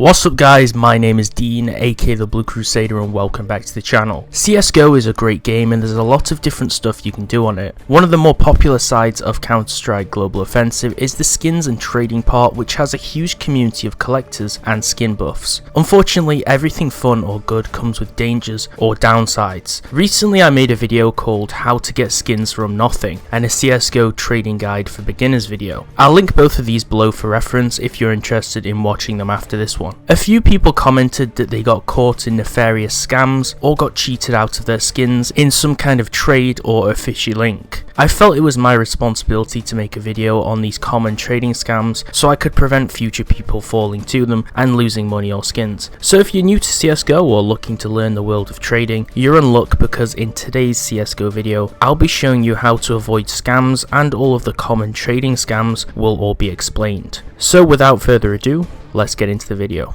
What's up guys, my name is Dean, aka the Blue Crusader, and welcome back to the channel. CSGO is a great game and there's a lot of different stuff you can do on it. One of the more popular sides of Counter-Strike Global Offensive is the skins and trading part, which has a huge community of collectors and skin buffs. Unfortunately, everything fun or good comes with dangers or downsides. Recently I made a video called How to Get Skins from Nothing and a CSGO Trading Guide for Beginners video. I'll link both of these below for reference if you're interested in watching them after this one. A few people commented that they got caught in nefarious scams or got cheated out of their skins in some kind of trade or a fishy link. I felt it was my responsibility to make a video on these common trading scams so I could prevent future people falling to them and losing money or skins. So if you're new to CSGO or looking to learn the world of trading, you're in luck, because in today's CSGO video I'll be showing you how to avoid scams, and all of the common trading scams will all be explained. So without further ado, let's get into the video.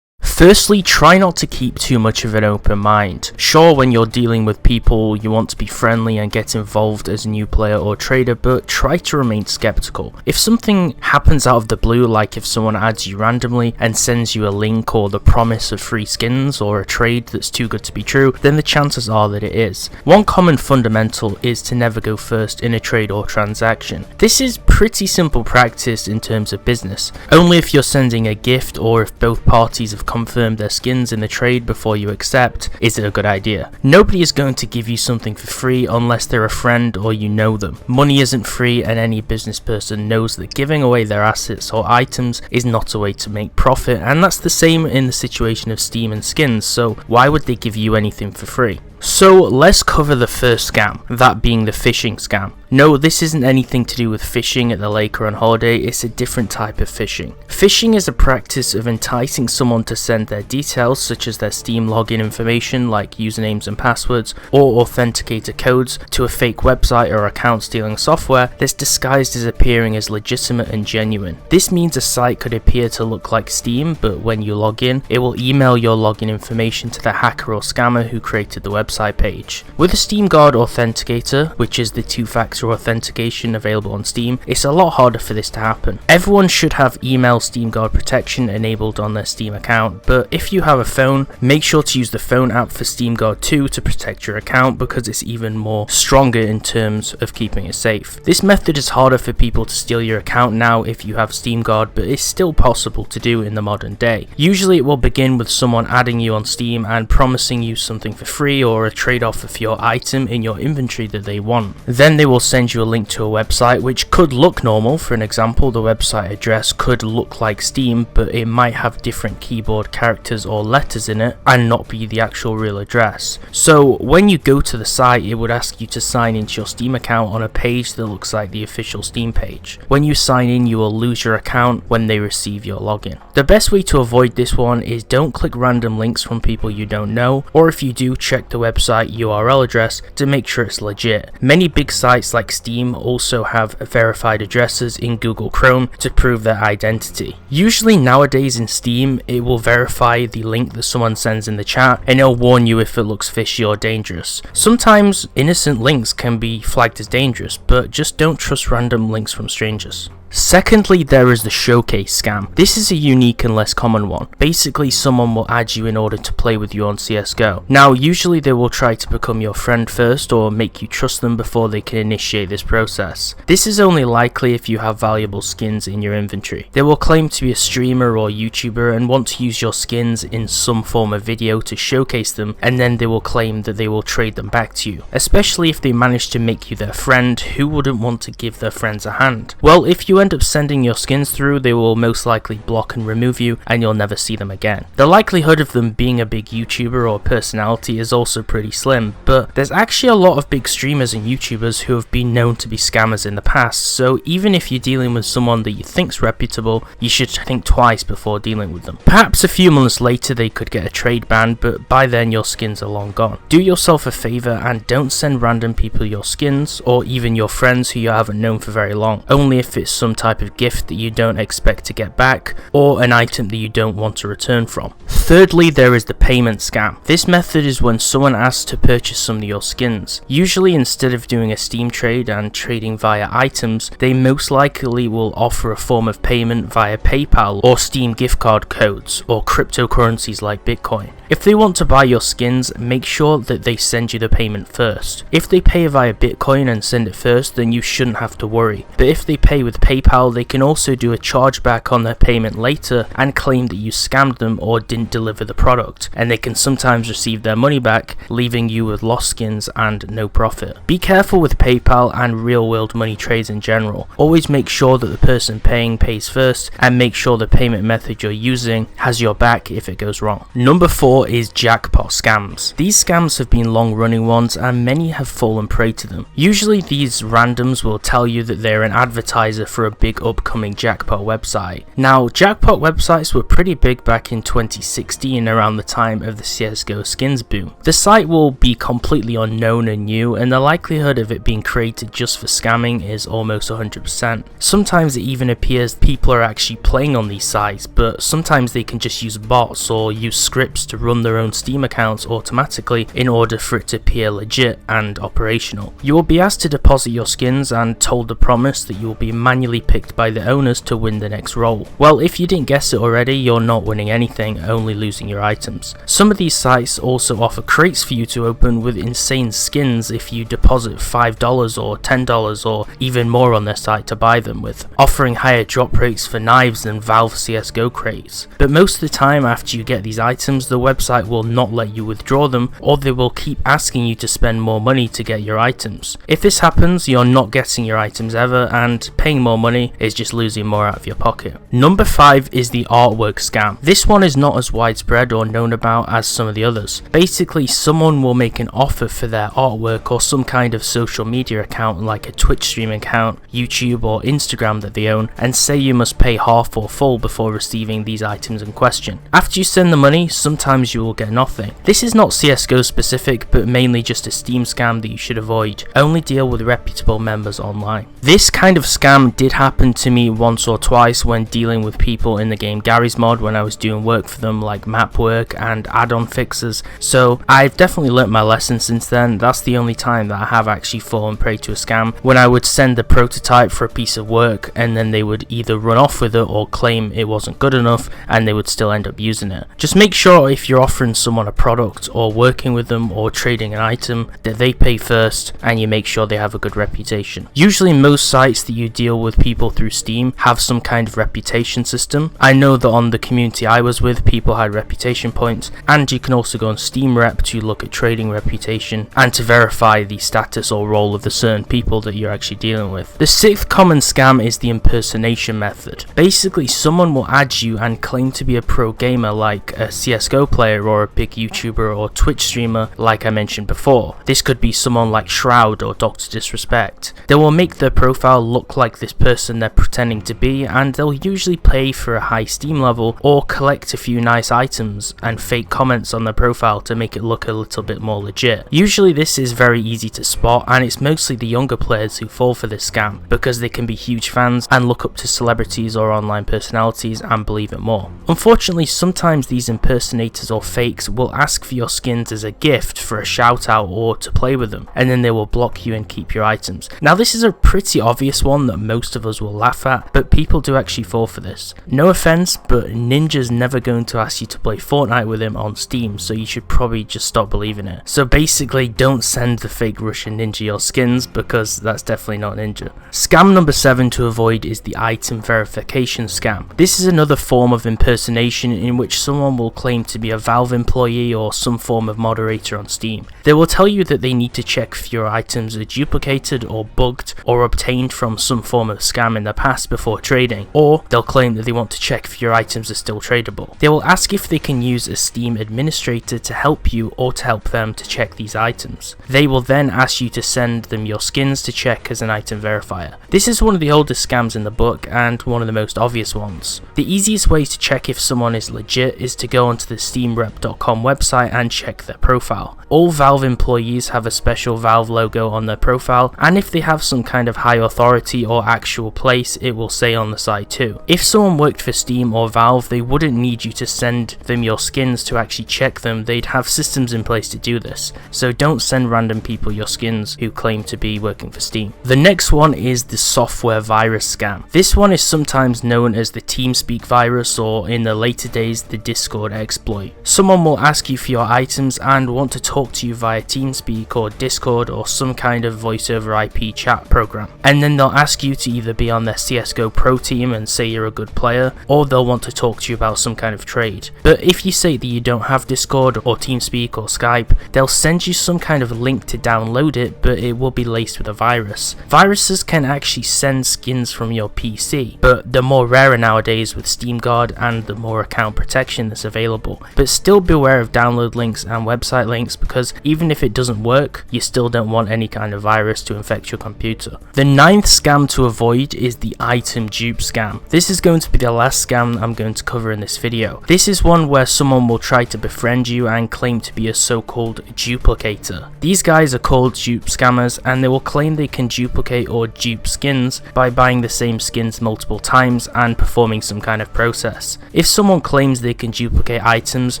Firstly, try not to keep too much of an open mind. Sure, when you're dealing with people, you want to be friendly and get involved as a new player or trader, but try to remain skeptical. If something happens out of the blue, like if someone adds you randomly and sends you a link or the promise of free skins or a trade that's too good to be true, then the chances are that it is. One common fundamental is to never go first in a trade or transaction. This is pretty simple practice in terms of business. Only if you're sending a gift or if both parties have confirmed their skins in the trade before you accept is it a good idea. Nobody is going to give you something for free unless they're a friend or you know them. Money isn't free, and any business person knows that giving away their assets or items is not a way to make profit, and that's the same in the situation of Steam and skins, so why would they give you anything for free? So let's cover the first scam, that being the phishing scam. No, this isn't anything to do with fishing at the lake or on holiday, it's a different type of phishing. Phishing is a practice of enticing someone to send their details, such as their Steam login information like usernames and passwords, or authenticator codes, to a fake website or account stealing software that's disguised as appearing as legitimate and genuine. This means a site could appear to look like Steam, but when you log in, it will email your login information to the hacker or scammer who created the website page. With a Steam Guard Authenticator, which is the two-factor authentication available on Steam, it's a lot harder for this to happen. Everyone should have email Steam Guard protection enabled on their Steam account, but if you have a phone, make sure to use the phone app for Steam Guard 2 to protect your account, because it's even more stronger in terms of keeping it safe. This method is harder for people to steal your account now if you have Steam Guard, but it's still possible to do in the modern day. Usually it will begin with someone adding you on Steam and promising you something for free or a trade-off of your item in your inventory that they want. Then they will send you a link to a website which could look normal. For an example, the website address could look like Steam, but it might have different keyboard characters or letters in it and not be the actual real address. So when you go to the site, it would ask you to sign into your Steam account on a page that looks like the official Steam page. When you sign in, you will lose your account when they receive your login. The best way to avoid this one is don't click random links from people you don't know, or if you do, check the website URL address to make sure it's legit. Many big sites like Steam also have verified addresses in Google Chrome to prove their identity. Usually nowadays in Steam, it will verify the link that someone sends in the chat and it'll warn you if it looks fishy or dangerous. Sometimes innocent links can be flagged as dangerous, but just don't trust random links from strangers. Secondly, there is the showcase scam. This is a unique and less common one. Basically, someone will add you in order to play with you on CSGO. Now, usually they will try to become your friend first or make you trust them before they can initiate this process. This is only likely if you have valuable skins in your inventory. They will claim to be a streamer or YouTuber and want to use your skins in some form of video to showcase them, and then they will claim that they will trade them back to you. Especially if they manage to make you their friend, who wouldn't want to give their friends a hand? Well, if you end up sending your skins through, they will most likely block and remove you and you'll never see them again. The likelihood of them being a big YouTuber or personality is also pretty slim, but there's actually a lot of big streamers and YouTubers who have been known to be scammers in the past, so even if you're dealing with someone that you think's reputable, you should think twice before dealing with them. Perhaps a few months later they could get a trade ban, but by then your skins are long gone. Do yourself a favor and don't send random people your skins, or even your friends who you haven't known for very long, only if it's someone some type of gift that you don't expect to get back, or an item that you don't want to return from. Thirdly, there is the payment scam. This method is when someone asks to purchase some of your skins. Usually, instead of doing a Steam trade and trading via items, they most likely will offer a form of payment via PayPal or Steam gift card codes or cryptocurrencies like Bitcoin. If they want to buy your skins, make sure that they send you the payment first. If they pay via Bitcoin and send it first, then you shouldn't have to worry. But if they pay with PayPal, they can also do a chargeback on their payment later and claim that you scammed them or didn't deliver the product, and they can sometimes receive their money back, leaving you with lost skins and no profit. Be careful with PayPal and real world money trades in general. Always make sure that the person paying pays first, and make sure the payment method you're using has your back if it goes wrong. Number 4 is jackpot scams. These scams have been long running ones and many have fallen prey to them. Usually these randoms will tell you that they're an advertiser for a big upcoming jackpot website. Now, jackpot websites were pretty big back in 2016 around the time of the CSGO Skins boom. The site will be completely unknown and new, and the likelihood of it being created just for scamming is almost 100%. Sometimes it even appears people are actually playing on these sites, but sometimes they can just use bots or use scripts to run their own Steam accounts automatically in order for it to appear legit and operational. You will be asked to deposit your skins and told the promise that you will be manually picked by the owners to win the next role. Well, if you didn't guess it already, you're not winning anything, only losing your items. Some of these sites also offer crates for you to open with insane skins if you deposit $5 or $10 or even more on their site to buy them with, offering higher drop rates for knives than Valve CSGO crates. But most of the time after you get these items, the website will not let you withdraw them, or they will keep asking you to spend more money to get your items. If this happens, you're not getting your items ever, and paying more money is just losing more out of your pocket. Number 5 is the artwork scam. This one is not as widespread or known about as some of the others. Basically, someone will make an offer for their artwork or some kind of social media account like a Twitch stream account, YouTube or Instagram that they own, and say you must pay half or full before receiving these items in question. After you send the money, sometimes you will get nothing. This is not CSGO specific, but mainly just a Steam scam that you should avoid. Only deal with reputable members online. This kind of scam did happen to me once or twice when dealing with people in the game Gary's mod when I was doing work for them like map work and add-on fixes, so I've definitely learnt my lesson since then. That's the only time that I have actually fallen prey to a scam, when I would send the prototype for a piece of work and then they would either run off with it or claim it wasn't good enough and they would still end up using it. Just make sure if you're offering someone a product or working with them or trading an item that they pay first and you make sure they have a good reputation. Usually most sites that you deal with people through Steam have some kind of reputation system. I know that on the community I was with, people had reputation points, and you can also go on Steam Rep to look at trading reputation and to verify the status or role of the certain people that you're actually dealing with. The 6th common scam is the impersonation method. Basically, someone will add you and claim to be a pro gamer like a CSGO player or a big YouTuber or Twitch streamer like I mentioned before. This could be someone like Shroud or Dr. Disrespect. They will make their profile look like this person they're pretending to be, and they'll usually pay for a high Steam level or collect a few nice items and fake comments on their profile to make it look a little bit more legit. Usually this is very easy to spot, and it's mostly the younger players who fall for this scam because they can be huge fans and look up to celebrities or online personalities and believe it more. Unfortunately, sometimes these impersonators or fakes will ask for your skins as a gift for a shout out or to play with them, and then they will block you and keep your items. Now this is a pretty obvious one that most of us will laugh at, but people do actually fall for this. No offense, but Ninja's never going to ask you to play Fortnite with him on Steam, so you should probably just stop believing it. So basically, don't send the fake Russian Ninja your skins, because that's definitely not Ninja. Scam number 7 to avoid is the item verification scam. This is another form of impersonation in which someone will claim to be a Valve employee or some form of moderator on Steam. They will tell you that they need to check if your items are duplicated or bugged or obtained from some form of scam in the past before trading, or they'll claim that they want to check if your items are still tradable. They will ask if they can use a Steam administrator to help you or to help them to check these items. They will then ask you to send them your skins to check as an item verifier. This is one of the oldest scams in the book and one of the most obvious ones. The easiest way to check if someone is legit is to go onto the Steam steamrep.com website and check their profile. All Valve employees have a special Valve logo on their profile, and if they have some kind of high authority or actual place, it will say on the site too. If someone worked for Steam or Valve, they wouldn't need you to send them your skins to actually check them. They'd have systems in place to do this, so don't send random people your skins who claim to be working for Steam. The next one is the software virus scam. This one is sometimes known as the TeamSpeak virus, or in the later days the Discord exploit. Someone will ask you for your items and want to talk to you via TeamSpeak or Discord or some kind of voice over IP chat program, and then they'll ask you to either be on their CSGO pro team and say you're a good player, or they'll want to talk to you about some kind of trade. But if you say that you don't have Discord or TeamSpeak or Skype, they'll send you some kind of link to download it, but it will be laced with a virus. Viruses can actually send skins from your PC, but they're more rarer nowadays with Steam Guard and the more account protection that's available. But still beware of download links and website links, because even if it doesn't work, you still don't want any kind of virus to infect your computer. The ninth scam to avoid is the item dupe scam. This is going to be the last scam I'm going to cover in this video. This is one where someone will try to befriend you and claim to be a so-called duplicator. These guys are called dupe scammers, and they will claim they can duplicate or dupe skins by buying the same skins multiple times and performing some kind of process. If someone claims they can duplicate items,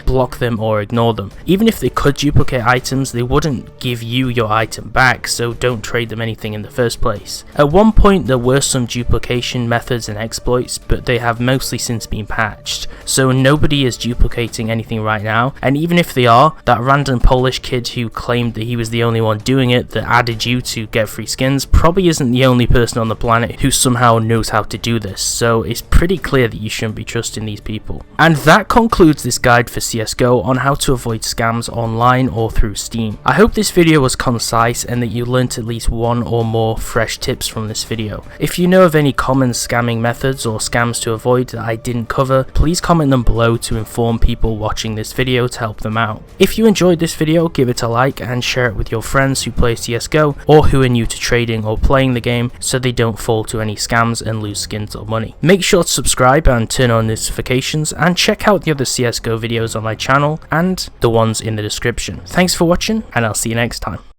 block them or ignore them. Even if they could duplicate items, they wouldn't give you your item back, so don't trade them anything in the first place. At one point there were some duplication methods and exploits, but they have mostly since been patched, so nobody is duplicating anything right now, and even if they are, that random Polish kid who claimed that he was the only one doing it that added you to get free skins probably isn't the only person on the planet who somehow knows how to do this, so it's pretty clear that you shouldn't be trusting these people. And that concludes this guide for CSGO on how to avoid scams online or through Steam. I hope this video was concise and that you learnt at least one or more fresh tips from this video. If you know of any common scamming methods or scams to avoid that I didn't cover, please comment them below to inform people watching this video to help them out. If you enjoyed this video, give it a like and share it with your friends who play CSGO or who are new to trading or playing the game, so they don't fall to any scams and lose skins or money. Make sure to subscribe and turn on notifications, and check out the other CSGO videos on my channel and the ones in the description. Thanks for watching, and I'll see you next time.